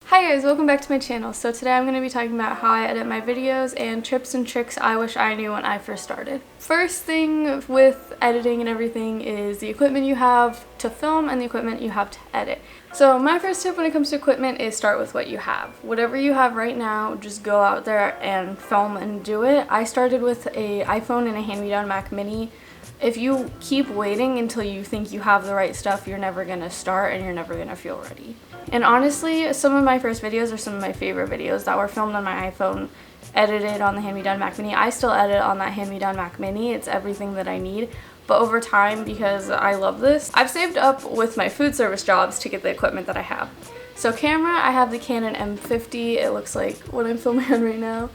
Hi guys, welcome back to my channel. So today I'm going to be talking about how I edit my videos and tips and tricks I wish I knew when I first started. First thing with editing and everything is the equipment you have to film and the equipment you have to edit. So my first tip when it comes to equipment is start with what you have. Whatever you have right now, just go out there and film and do it. I started with an iPhone and a hand-me-down Mac Mini. If you keep waiting until you think you have the right stuff, you're never going to start and you're never going to feel ready. And honestly, some of my first videos are some of my favorite videos that were filmed on my iPhone, edited on the hand-me-down Mac Mini. I still edit on that hand-me-down Mac Mini. It's everything that I need. But over time, because I love this, I've saved up with my food service jobs to get the equipment that I have. So camera, I have the Canon M50. It looks like what I'm filming on right now.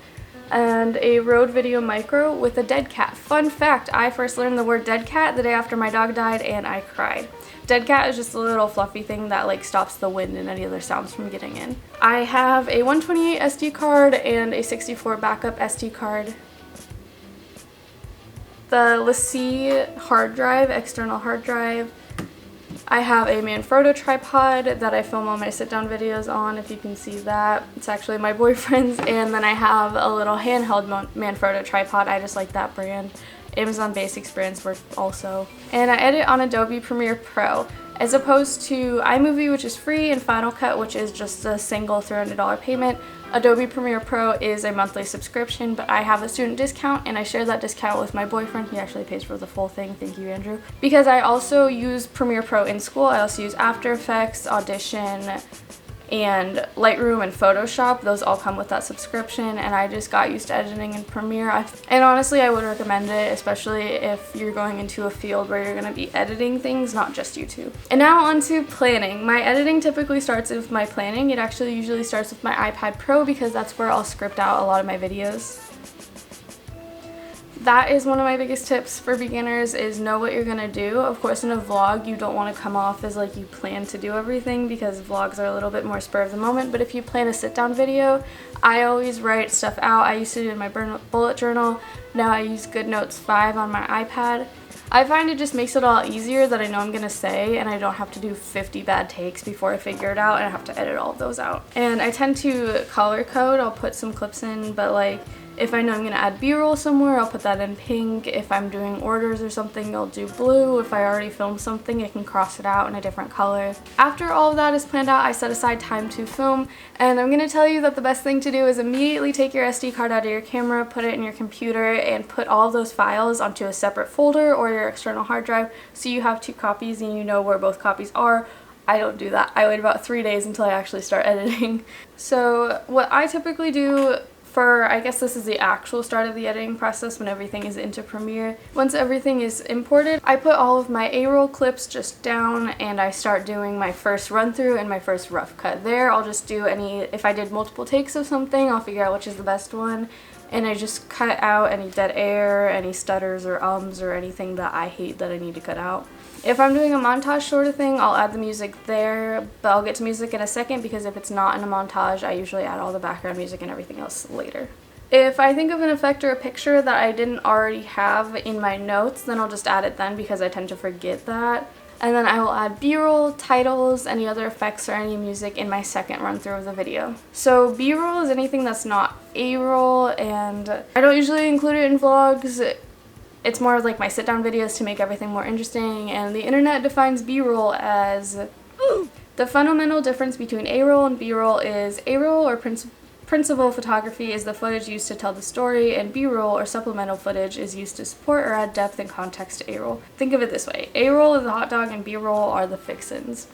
And a Rode Video Micro with a dead cat. Fun fact, I first learned the word dead cat the day after my dog died and I cried. Dead cat is just a little fluffy thing that like stops the wind and any other sounds from getting in. I have a 128 SD card and a 64 backup SD card. The LaCie hard drive, external hard drive. I have a Manfrotto tripod that I film all my sit-down videos on, if you can see that. It's actually my boyfriend's. And then I have a little handheld Manfrotto tripod. I just like that brand. Amazon Basics brands work also. And I edit on Adobe Premiere Pro, as opposed to iMovie, which is free, and Final Cut, which is just a single $300 payment. Adobe Premiere Pro is a monthly subscription, but I have a student discount and I share that discount with my boyfriend. He actually pays for the full thing. Thank you, Andrew. Because I also use Premiere Pro in school. I also use After Effects, Audition, and Lightroom and Photoshop. Those all come with that subscription, and I just got used to editing in Premiere. And honestly, I would recommend it, especially if you're going into a field where you're going to be editing things, not just YouTube. And now on to planning. My editing typically starts with my planning. It actually usually starts with my iPad Pro because that's where I'll script out a lot of my videos. That is one of my biggest tips for beginners, is know what you're gonna do. Of course, in a vlog, you don't want to come off as like you plan to do everything because vlogs are a little bit more spur of the moment. But if you plan a sit-down video, I always write stuff out. I used to do it in my bullet journal. Now I use GoodNotes 5 on my iPad. I find it just makes it a lot easier that I know I'm gonna say, and I don't have to do 50 bad takes before I figure it out, and I have to edit all of those out. And I tend to color code. I'll put some clips in, but like, if I know I'm going to add B-roll somewhere, I'll put that in pink. If I'm doing orders or something, I'll do blue. If I already filmed something, I can cross it out in a different color. After all of that is planned out, I set aside time to film, and I'm going to tell you that the best thing to do is immediately take your SD card out of your camera, put it in your computer, and put all of those files onto a separate folder or your external hard drive so you have 2 copies and you know where both copies are. I don't do that. I wait about 3 days until I actually start editing. So what I typically do I guess this is the actual start of the editing process when everything is into Premiere. Once everything is imported, I put all of my A-roll clips just down and I start doing my first run through and my first rough cut. There, I'll just do if I did multiple takes of something, I'll figure out which is the best one. And I just cut out any dead air, any stutters or ums or anything that I hate that I need to cut out. If I'm doing a montage sort of thing, I'll add the music there, but I'll get to music in a second because if it's not in a montage, I usually add all the background music and everything else later. If I think of an effect or a picture that I didn't already have in my notes, then I'll just add it then because I tend to forget that. And then I will add B-roll, titles, any other effects or any music in my second run through of the video. So B-roll is anything that's not A-roll, and I don't usually include it in vlogs. It's more like my sit-down videos to make everything more interesting, and the internet defines B-roll as the fundamental difference between A-roll and B-roll is A-roll or principal photography is the footage used to tell the story, and B-roll or supplemental footage is used to support or add depth and context to A-roll. Think of it this way: A-roll is the hot dog and B-roll are the fixins.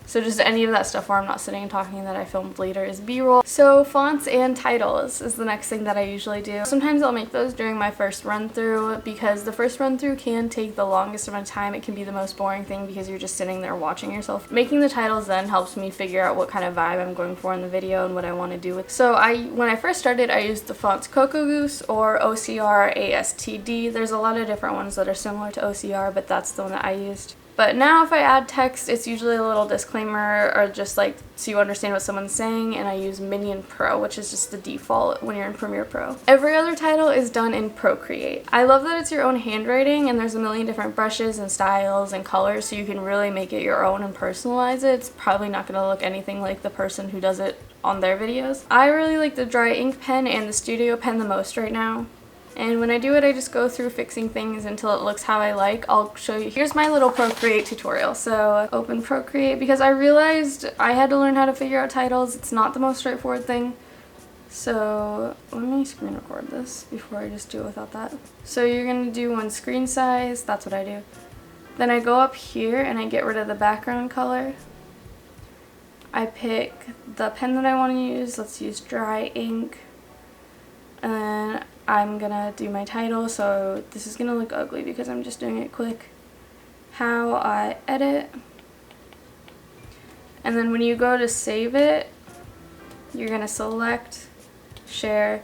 So just any of that stuff where I'm not sitting and talking that I filmed later is B-roll. So fonts and titles is the next thing that I usually do. Sometimes I'll make those during my first run through because the first run through can take the longest amount of time. It can be the most boring thing because you're just sitting there watching yourself. Making the titles then helps me figure out what kind of vibe I'm going for in the video and what I want to do with. So when I first started, I used the fonts Cocoa Goose or OCR ASTD. There's a lot of different ones that are similar to OCR, but that's the one that I used. But now if I add text, it's usually a little disclaimer or just like so you understand what someone's saying, and I use Minion Pro, which is just the default when you're in Premiere Pro. Every other title is done in Procreate. I love that it's your own handwriting and there's a million different brushes and styles and colors so you can really make it your own and personalize it. It's probably not going to look anything like the person who does it on their videos. I really like the dry ink pen and the studio pen the most right now. And when I do it, I just go through fixing things until it looks how I like. I'll show you. Here's my little Procreate tutorial. So open Procreate because I realized I had to learn how to figure out titles. It's not the most straightforward thing. So let me screen record this before I just do it without that. So you're gonna do one screen size. That's what I do. Then I go up here and I get rid of the background color. I pick the pen that I want to use. Let's use dry ink. And then I'm gonna do my title. So this is gonna look ugly because I'm just doing it quick. How I edit. And then when you go to save it, you're gonna select, share,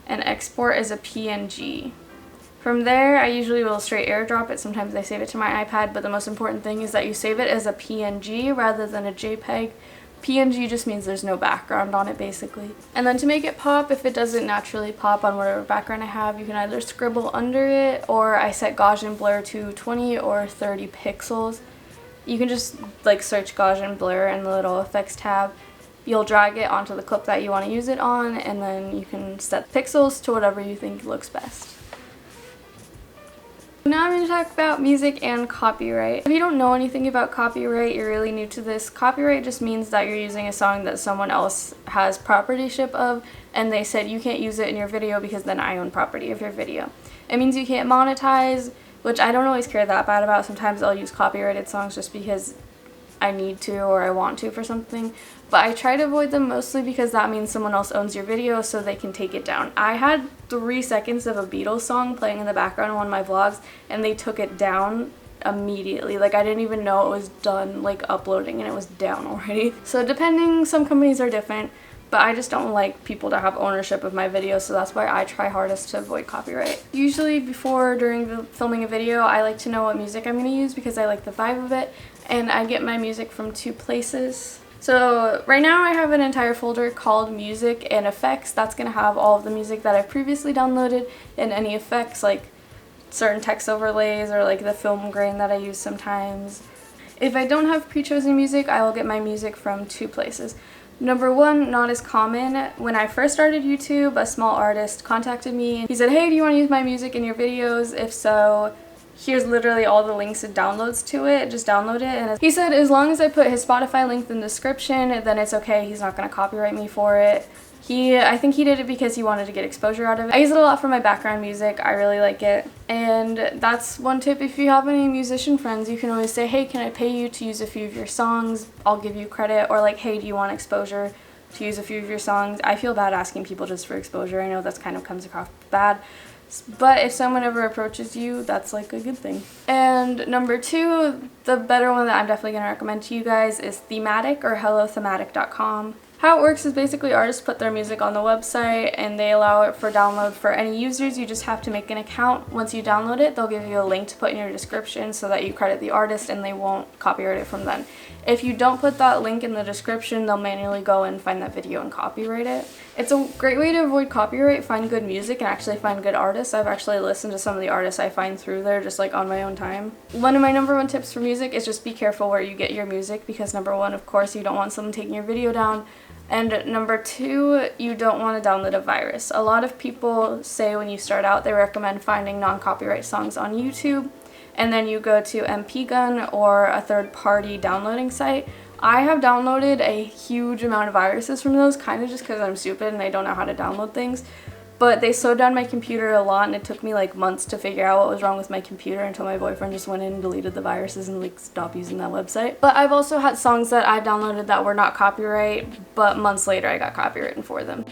and export as a PNG. From there, I usually will straight airdrop it. Sometimes I save it to my iPad, but the most important thing is that you save it as a PNG rather than a JPEG. PNG just means there's no background on it, basically. And then to make it pop, if it doesn't naturally pop on whatever background I have, you can either scribble under it, or I set Gaussian blur to 20 or 30 pixels. You can just like search Gaussian blur in the little effects tab. You'll drag it onto the clip that you want to use it on, and then you can set pixels to whatever you think looks best. Now I'm going to talk about music and copyright. If you don't know anything about copyright, you're really new to this. Copyright just means that you're using a song that someone else has proprietorship of, and they said you can't use it in your video because then I own property of your video. It means you can't monetize, which I don't always care that bad about. Sometimes I'll use copyrighted songs just because I need to or I want to for something, but I try to avoid them mostly because that means someone else owns your video so they can take it down. I had 3 seconds of a Beatles song playing in the background on one of my vlogs and they took it down immediately. Like, I didn't even know it was done like uploading and it was down already. So depending, some companies are different, but I just don't like people to have ownership of my videos, so that's why I try hardest to avoid copyright. Usually before, during filming a video, I like to know what music I'm going to use because I like the vibe of it, and I get my music from 2 places. So right now I have an entire folder called Music and Effects. That's going to have all of the music that I've previously downloaded and any effects like certain text overlays or like the film grain that I use sometimes. If I don't have pre-chosen music, I will get my music from 2 places. Number 1, not as common. When I first started YouTube, a small artist contacted me. He said, hey, do you want to use my music in your videos? If so, here's literally all the links and downloads to it. Just download it. And he said as long as I put his Spotify link in the description, then it's okay. He's not going to copyright me for it. I think he did it because he wanted to get exposure out of it. I use it a lot for my background music. I really like it. And that's one tip. If you have any musician friends, you can always say, hey, can I pay you to use a few of your songs? I'll give you credit. Or like, hey, do you want exposure to use a few of your songs? I feel bad asking people just for exposure. I know that's kind of comes across bad. But if someone ever approaches you, that's like a good thing. And number 2, the better one that I'm definitely going to recommend to you guys is Thematic or hellothematic.com. How it works is basically artists put their music on the website and they allow it for download for any users. You just have to make an account. Once you download it, they'll give you a link to put in your description so that you credit the artist and they won't copyright it from then. If you don't put that link in the description, they'll manually go and find that video and copyright it. It's a great way to avoid copyright, find good music, and actually find good artists. I've actually listened to some of the artists I find through there just like on my own time. One of my number 1 tips for music is just be careful where you get your music because number 1, of course, you don't want someone taking your video down. And number 2, you don't want to download a virus. A lot of people say when you start out, they recommend finding non-copyright songs on YouTube, and then you go to MP-Gun or a third-party downloading site. I have downloaded a huge amount of viruses from those, kind of just because I'm stupid and I don't know how to download things. But they slowed down my computer a lot, and it took me like months to figure out what was wrong with my computer until my boyfriend just went in and deleted the viruses and like stopped using that website. But I've also had songs that I downloaded that were not copyright, but months later I got copywritten for them.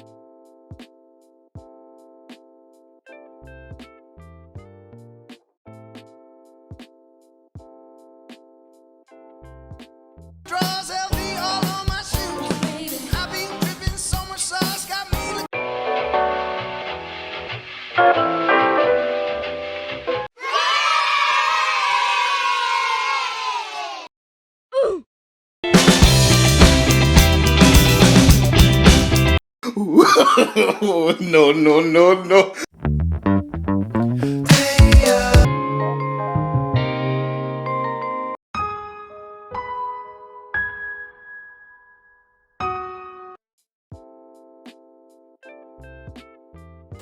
No, no, no, no.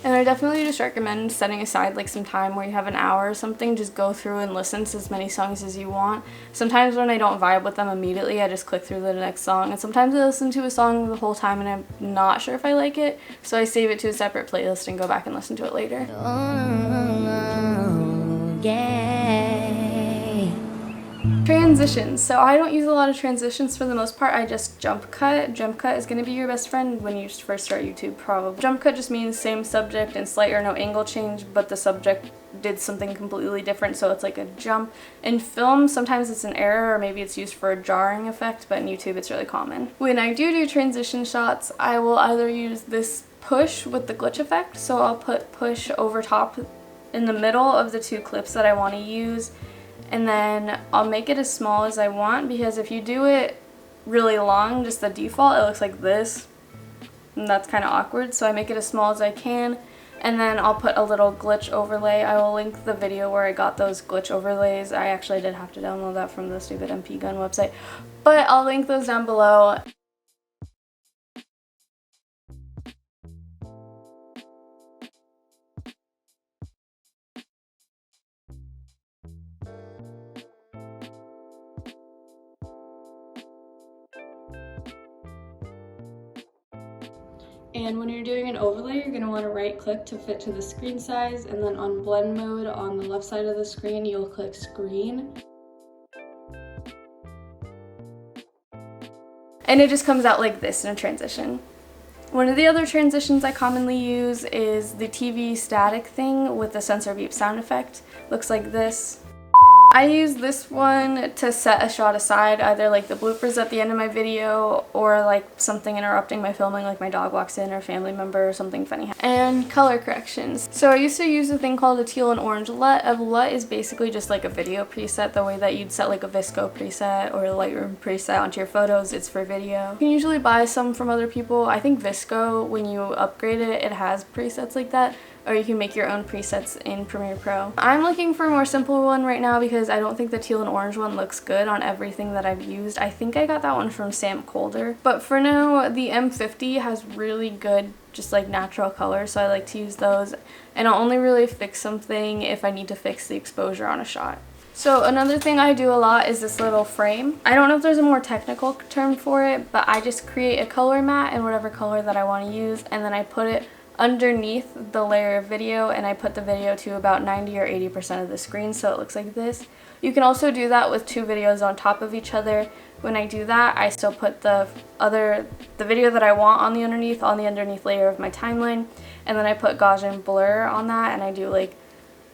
And I definitely just recommend setting aside like some time where you have an hour or something, just go through and listen to as many songs as you want. Sometimes when I don't vibe with them immediately, I just click through the next song, and sometimes I listen to a song the whole time and I'm not sure if I like it, so I save it to a separate playlist and go back and listen to it later. Oh, yeah. Transitions. So I don't use a lot of transitions for the most part. I just jump cut. Jump cut is going to be your best friend when you first start YouTube, probably. Jump cut just means same subject and slight or no angle change, but the subject did something completely different, so it's like a jump. In film, sometimes it's an error, or maybe it's used for a jarring effect, but in YouTube it's really common. When I do transition shots, I will either use this push with the glitch effect, so I'll put push over top in the middle of the two clips that I want to use, and then I'll make it as small as I want, because if you do it really long, just the default, it looks like this, and that's kind of awkward, so I make it as small as I can, and then I'll put a little glitch overlay. I will link the video where I got those glitch overlays. I actually did have to download that from the stupid MP Gun website, but I'll link those down below. And when you're doing an overlay, you're going to want to right click to fit to the screen size, and then on blend mode on the left side of the screen, you'll click screen. And it just comes out like this in a transition. One of the other transitions I commonly use is the TV static thing with the sensor beep sound effect. Looks like this. I use this one to set a shot aside, either like the bloopers at the end of my video or like something interrupting my filming, like my dog walks in or a family member or something funny. And color corrections. So I used to use a thing called a teal and orange LUT. A LUT is basically just like a video preset, the way that you'd set like a VSCO preset or a Lightroom preset onto your photos. It's for video. You can usually buy some from other people. I think VSCO, when you upgrade it, it has presets like that. Or you can make your own presets in Premiere Pro. I'm looking for a more simple one right now because I don't think the teal and orange one looks good on everything that I've used. I think I got that one from Sam Colder. But for now, the M50 has really good just like natural colors, so I like to use those. And I'll only really fix something if I need to fix the exposure on a shot. So another thing I do a lot is this little frame. I don't know if there's a more technical term for it, but I just create a color mat in whatever color that I want to use, and then I put it underneath the layer of video, and I put the video to about 90 or 80% of the screen, so it looks like this. You can also do that with two videos on top of each other. When I do that, I still put the video that I want on the underneath layer of my timeline, and then I put Gaussian blur on that, and I do like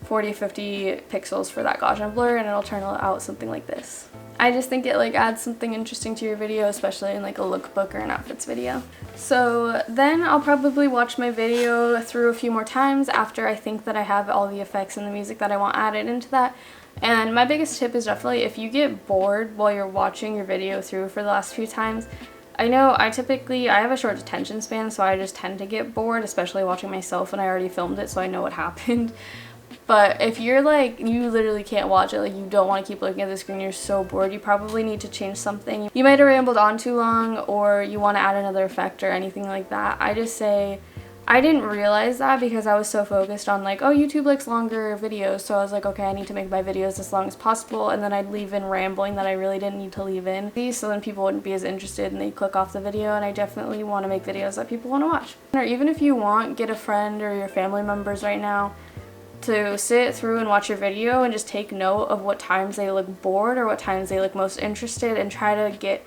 40-50 pixels for that Gaussian blur, and it'll turn out something like this. I just think it like adds something interesting to your video, especially in like a lookbook or an outfits video. So then I'll probably watch my video through a few more times after I think that I have all the effects and the music that I want added into that. And my biggest tip is definitely, if you get bored while you're watching your video through for the last few times, I know I have a short attention span, so I just tend to get bored, especially watching myself, and I already filmed it, so I know what happened. But if you're like, you literally can't watch it, like you don't want to keep looking at the screen, you're so bored, you probably need to change something. You might have rambled on too long, or you want to add another effect or anything like that. I just say, I didn't realize that because I was so focused on like, oh, YouTube likes longer videos, so I was like, okay, I need to make my videos as long as possible, and then I'd leave in rambling that I really didn't need to leave in, so then people wouldn't be as interested and they'd click off the video. And I definitely want to make videos that people want to watch. Or even if you want, get a friend or your family members right now to sit through and watch your video and just take note of what times they look bored or what times they look most interested, and try to get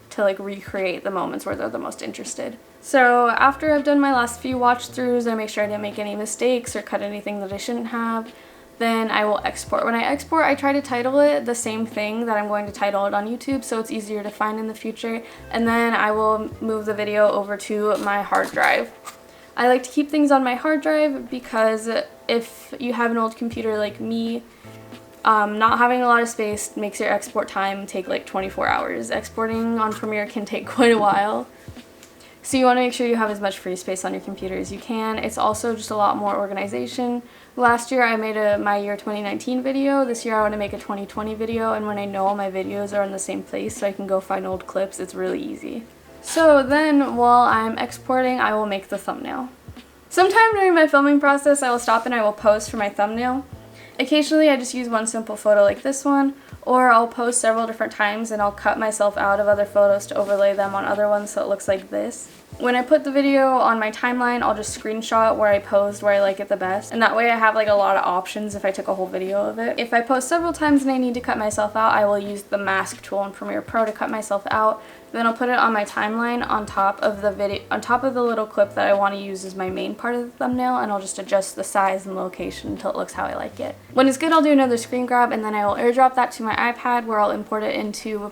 to like recreate the moments where they're the most interested. So after I've done my last few watch throughs, I make sure I didn't make any mistakes or cut anything that I shouldn't have, then I will export. When I export, I try to title it the same thing that I'm going to title it on YouTube, so it's easier to find in the future, and then I will move the video over to my hard drive. I like to keep things on my hard drive because if you have an old computer like me, not having a lot of space makes your export time take like 24 hours. Exporting on Premiere can take quite a while. So you want to make sure you have as much free space on your computer as you can. It's also just a lot more organization. Last year I made my year 2019 video. This year I want to make a 2020 video, and when I know all my videos are in the same place so I can go find old clips, it's really easy. So then while I'm exporting, I will make the thumbnail. Sometime during my filming process, I will stop and I will pose for my thumbnail. Occasionally I just use one simple photo like this one, or I'll pose several different times and I'll cut myself out of other photos to overlay them on other ones so it looks like this. When I put the video on my timeline, I'll just screenshot where I posed where I like it the best, and that way I have like a lot of options if I took a whole video of it. If I post several times and I need to cut myself out, I will use the mask tool in Premiere Pro to cut myself out. Then I'll put it on my timeline on top of the video, on top of the little clip that I want to use as my main part of the thumbnail, and I'll just adjust the size and location until it looks how I like it. When it's good, I'll do another screen grab and then I will airdrop that to my iPad where I'll import it into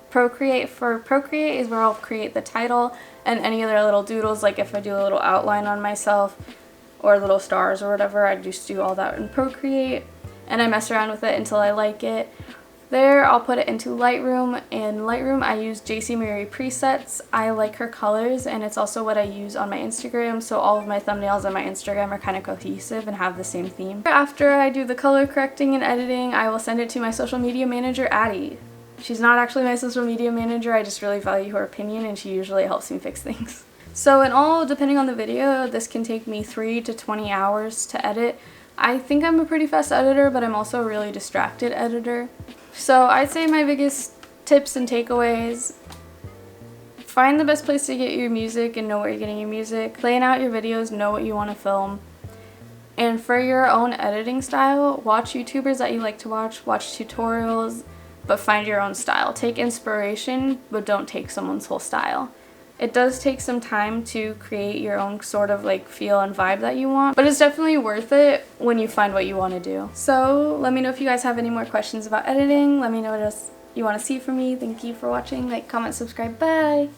Procreate. For Procreate is where I'll create the title and any other little doodles, like if I do a little outline on myself or little stars or whatever, I just do all that in Procreate and I mess around with it until I like it. There, I'll put it into Lightroom. In Lightroom, I use JC Mary presets. I like her colors, and it's also what I use on my Instagram, so all of my thumbnails on my Instagram are kind of cohesive and have the same theme. After I do the color correcting and editing, I will send it to my social media manager, Addie. She's not actually my social media manager, I just really value her opinion, and she usually helps me fix things. So in all, depending on the video, this can take me 3 to 20 hours to edit. I think I'm a pretty fast editor, but I'm also a really distracted editor. So I'd say my biggest tips and takeaways: find the best place to get your music and know where you're getting your music. Plan out your videos, know what you want to film. And for your own editing style, watch YouTubers that you like to watch tutorials, but find your own style. Take inspiration, but don't take someone's whole style. It does take some time to create your own sort of like feel and vibe that you want, but it's definitely worth it when you find what you want to do. So let me know if you guys have any more questions about editing. Let me know what else you want to see from me. Thank you for watching. Like, comment, subscribe. Bye!